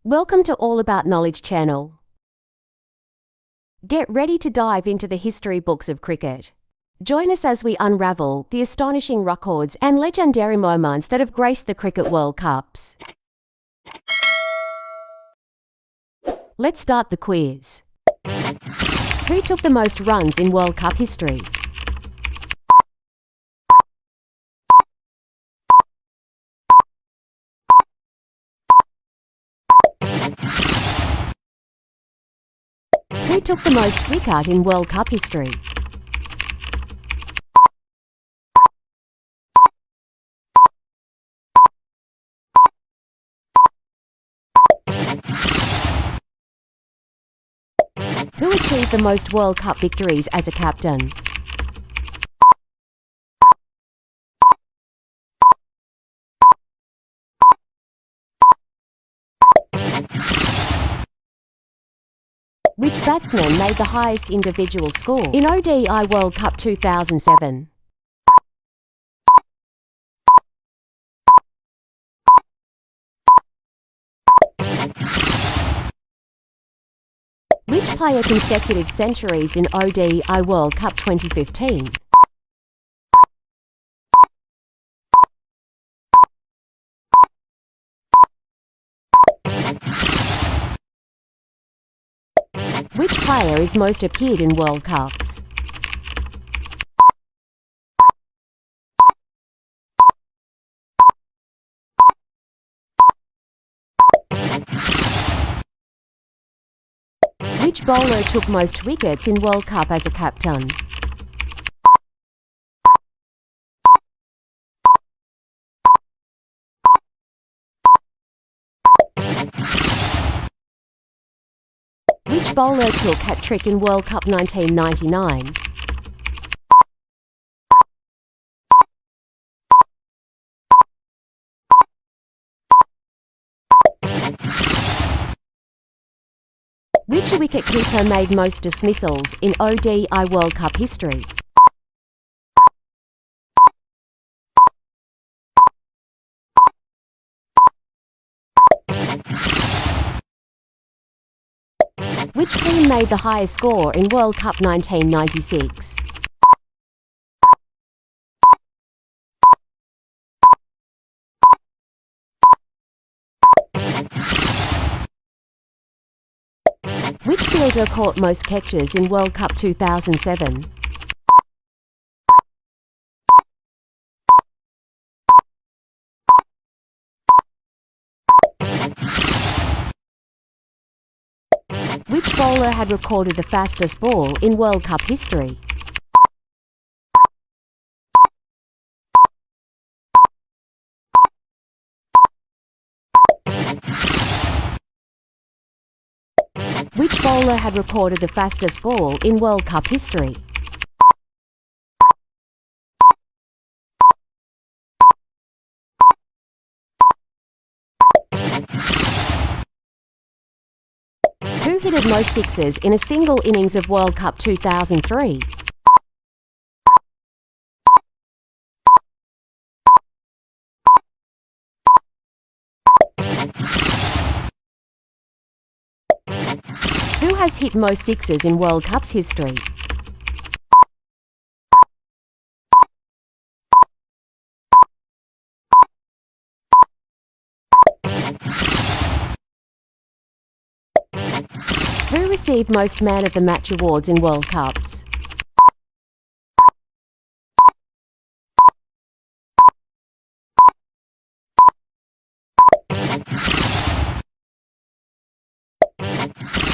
Welcome to All About Knowledge channel. Get ready to dive into the history books of cricket. Join us as we unravel the astonishing records and legendary moments that have graced the Cricket World Cups. Let's start the quiz. Who took the most runs in World Cup history? Who took the most wicket in World Cup history? Who achieved the most World Cup victories as a captain? Which batsman made the highest individual score in ODI World Cup 2007? Which player consecutive centuries in ODI World Cup 2015? Which player is most appeared in World Cups? Which bowler took most wickets in World Cup as a captain? Which bowler took hat-trick in World Cup 1999? Which wicketkeeper made most dismissals in ODI World Cup history? Which team made the highest score in World Cup 1996? Which fielder caught most catches in World Cup 2007? Which bowler had recorded the fastest ball in World Cup history? Which bowler had recorded the fastest ball in World Cup history? Who hit most sixes in a single innings of World Cup 2003? Who has hit most sixes in World Cup's history? Who received most Man of the Match awards in World Cups?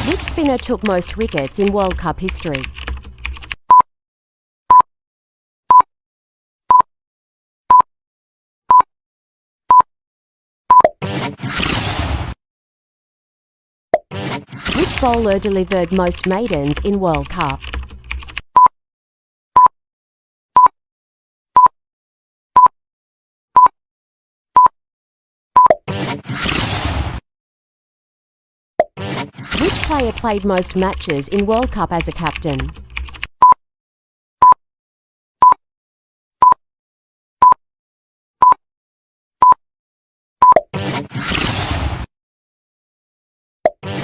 Which spinner took most wickets in World Cup history? Which bowler delivered most maidens in World Cup? Which player played most matches in World Cup as a captain?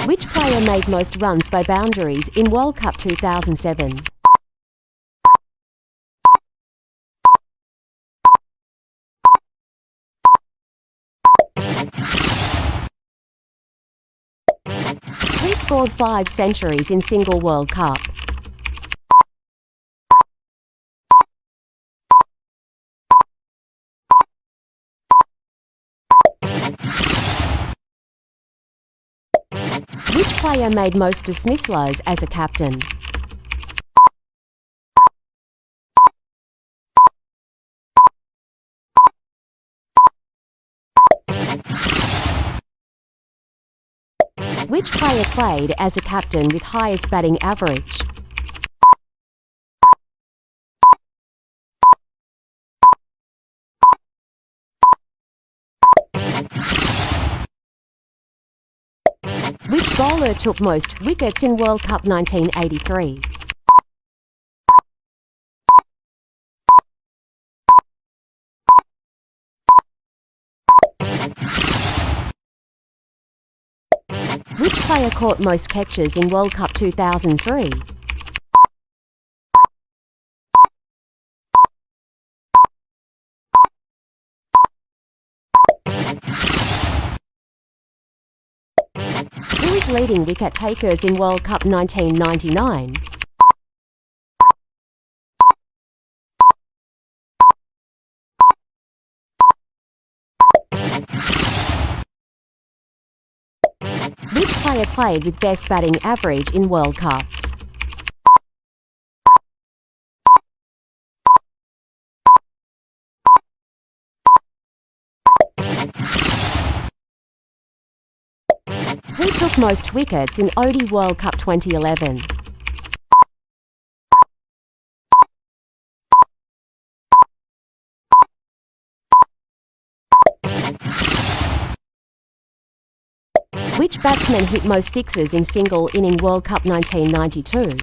Which player made most runs by boundaries in World Cup 2007? Who scored 5 centuries in single World Cup? Which player made most dismissals as a captain? Which player played as a captain with highest batting average? Which bowler took most wickets in World Cup 1983? Which player caught most catches in World Cup 2003? Who is leading wicket takers in World Cup 1999? Which player played with best batting average in World Cups? Who took most wickets in ODI World Cup 2011? Which batsman hit most sixes in single inning World Cup 1992?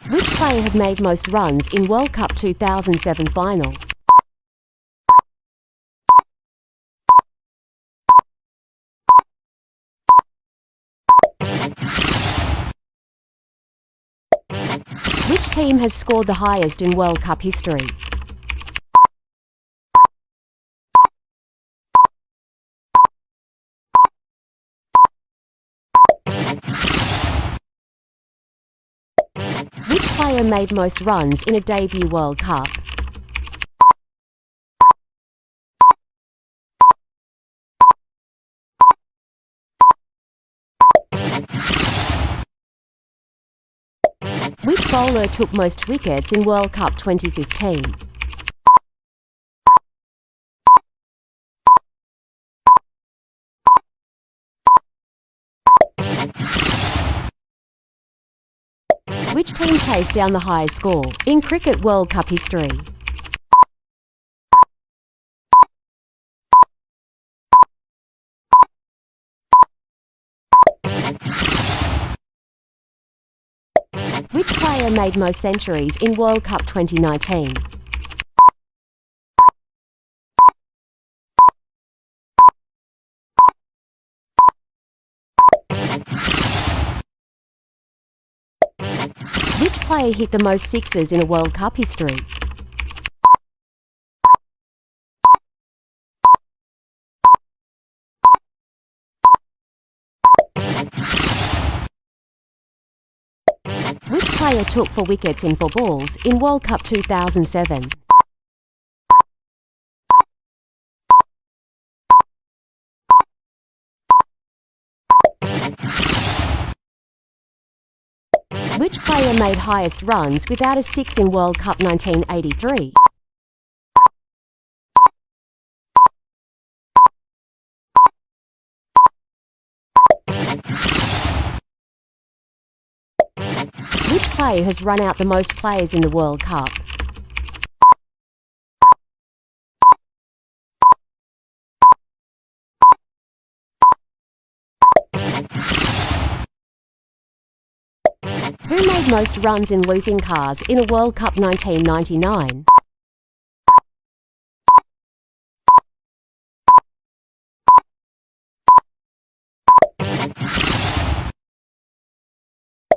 Which player had made most runs in World Cup 2007 final? Which team has scored the highest in World Cup history? Which player made most runs in a debut World Cup? Which bowler took most wickets in World Cup 2015? Which team chased down the highest score in Cricket World Cup history? Which player made most centuries in World Cup 2019? Which player hit the most sixes in a World Cup history? Which player took 4 wickets in 4 balls in World Cup 2007? Which player made highest runs without a 6 in World Cup 1983? Which player has run out the most players in the World Cup? Who made scored most runs in losing cars in a World Cup 1999?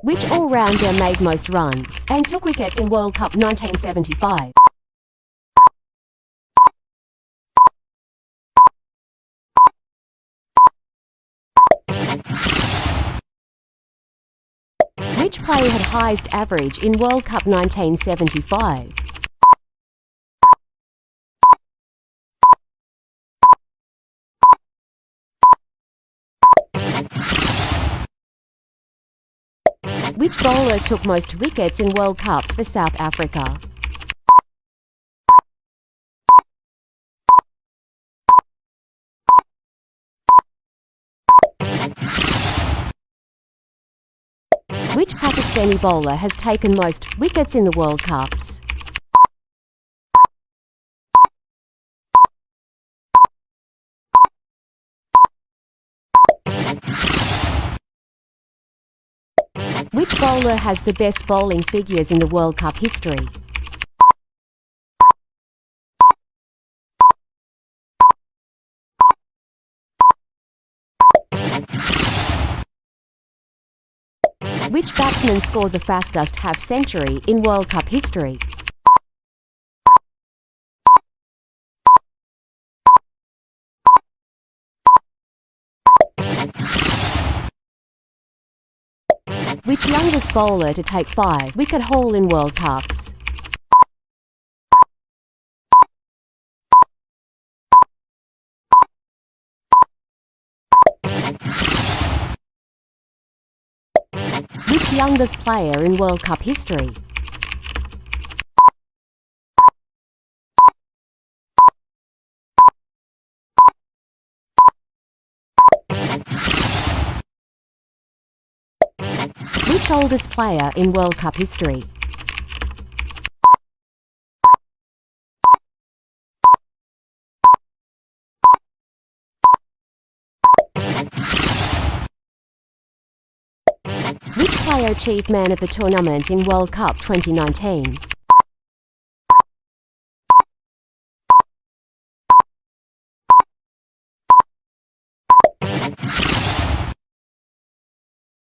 Which all-rounder made most runs and took wickets in World Cup 1975? Which player had highest average in World Cup 1975? Which bowler took most wickets in World Cups for South Africa? Which Pakistani bowler has taken most wickets in the World Cups? Which bowler has the best bowling figures in the World Cup history? Which batsman scored the fastest half-century in World Cup history? Which youngest bowler to take 5-wicket haul in World Cups? Which youngest player in World Cup history? Which oldest player in World Cup history? Which player achieved Man of the Tournament in World Cup 2019?